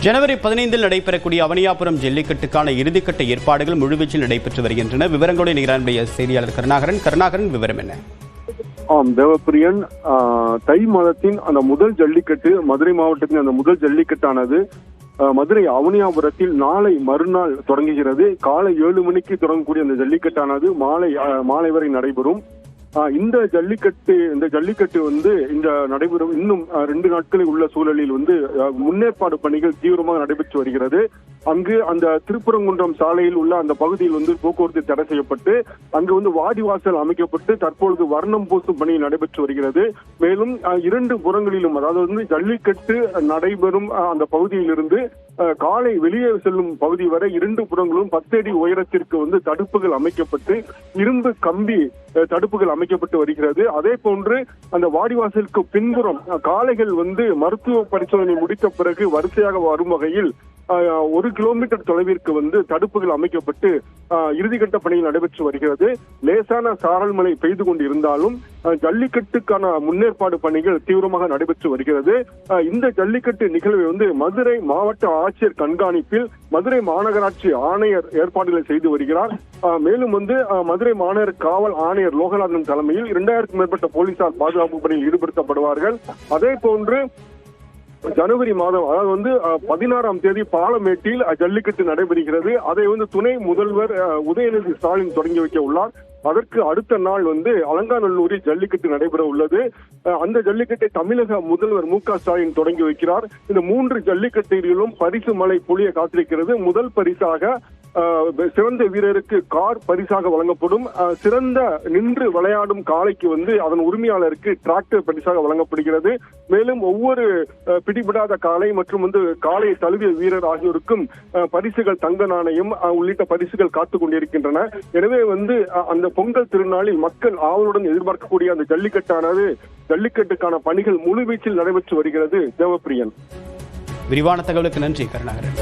ஜனவரி 15 நடைபெறக்கூடிய அவனியாபுரம் ஜல்லிக்கட்டுக்கான இறுதிக்கட்ட ஏற்பாடுகள் முழுவீச்சில் நடைபெற்று வருகின்றன. விவரங்களுடன் நிகழ்ச்சிய செய்தியாளர் கருணாகரன் விவரம் என்ன? தேவப்பிரியன், தை மாதத்தின் அந்த முதல் ஜல்லிக்கட்டு, மதுரை மாவட்டத்தின் அந்த முதல் ஜல்லிக்கட்டானது மதுரை அவனியாபுரத்தில் நாளை மறுநாள் தொடங்குகிறது. காலை 7 மணிக்கு தொடங்கக்கூடிய அந்த ஜல்லிக்கட்டானது மாலை வரை நடைபெறும். இந்த ஜல்லிக்கட்டு இந்த நடைபெறும் இன்னும் 2 நாட்களில் உள்ள சூழலில் முன்னேற்பாடு பணிகள் தீவிரமாக நடைபெற்று வருகிறது. அங்கு அந்த திருப்பரங்குன்றம் சாலையில் உள்ள அந்த பகுதியில் போக்குவரத்து தடை செய்யப்பட்டு அங்கு வாடிவாசல் அமைக்கப்பட்டு தற்பொழுது வர்ணம் பூசும் பணி நடைபெற்று வருகிறது. மேலும் 2 புறங்களிலும், அதாவது ஜல்லிக்கட்டு நடைபெறும் அந்த பகுதியிலிருந்து காலை வெளியே செல்லும் பகுதி வரை 2 புறங்களும் 10 அடி உயரத்திற்கு தடுப்புகள் அமைக்கப்பட்டு இரும்பு கம்பி தடுப்புகள் அமைக்கப்பட்டு வருகிறது. அதே போன்று அந்த வாடிவாசலுக்கு பின்புறம் காளைகள் மருத்துவ பரிசோதனை முடித்த பிறகு வரிசையாக வரும் வகையில் 1 கிலோமீட்டர் தொலைவிற்கு தடுப்புகள் அமைக்கப்பட்டு இறுதிக்கட்ட பணிகள் நடைபெற்று வருகிறது. லேசான சாரல் மழை பெய்து கொண்டு இருந்தாலும் ஜல்லிக்கட்டுக்கான முன்னேற்பாடு பணிகள் தீவிரமாக நடைபெற்று வருகிறது. இந்த ஜல்லிக்கட்டு நிகழ்வை மதுரை மாவட்ட ஆட்சியர் கண்காணிப்பில் மதுரை மாநகராட்சி ஆணையர் ஏற்பாடுகளை செய்து வருகிறார். மேலும் மதுரை மாநகர காவல் ஆணையர் லோகநாதன் தலைமையில் 2000க்கும் மேற்பட்ட போலீசார் பாதுகாப்பு பணியில் ஈடுபடுத்தப்படுவார்கள். அதே போன்று ஜனவரி மாதம், அதாவது 16ஆம் தேதி பாலமேட்டில் ஜல்லிக்கட்டு நடைபெறுகிறது. அதை துணை முதல்வர் உதயநிதி ஸ்டாலின் தொடங்கி வைக்க உள்ளார். அதற்கு அடுத்த நாள் அலங்காநல்லூரில் ஜல்லிக்கட்டு நடைபெற உள்ளது. அந்த ஜல்லிக்கட்டை தமிழக முதல்வர் மு.க. ஸ்டாலின் தொடங்கி வைக்கிறார். இந்த 3 ஜல்லிக்கட்டிலும் பரிசு மழை பொழிய காத்திருக்கிறது. முதல் பரிசாக சிறந்த வீரருக்கு கார் பரிசாக வழங்கப்படும். சிறந்த நின்று விளையாடும் காளைக்கு அதன் உரிமையாளருக்கு டிராக்டர் பரிசாக வழங்கப்படுகிறது. மேலும் ஒவ்வொரு பிடிபடாத காளை மற்றும் காளையை தழுவிய வீரர் ஆகியோருக்கும் பரிசுகள், தங்க நாணயம் உள்ளிட்ட பரிசுகள் காத்துக் கொண்டிருக்கின்றன. எனவே அந்த பொங்கல் திருநாளில் மக்கள் ஆவலுடன் எதிர்பார்க்கக்கூடிய அந்த ஜல்லிக்கட்டுக்கான பணிகள் முழுவீச்சில் நடைபெற்று வருகிறது. தேவப்பிரியன், விரிவான தகவலுக்கு நன்றி கருணாகரன்.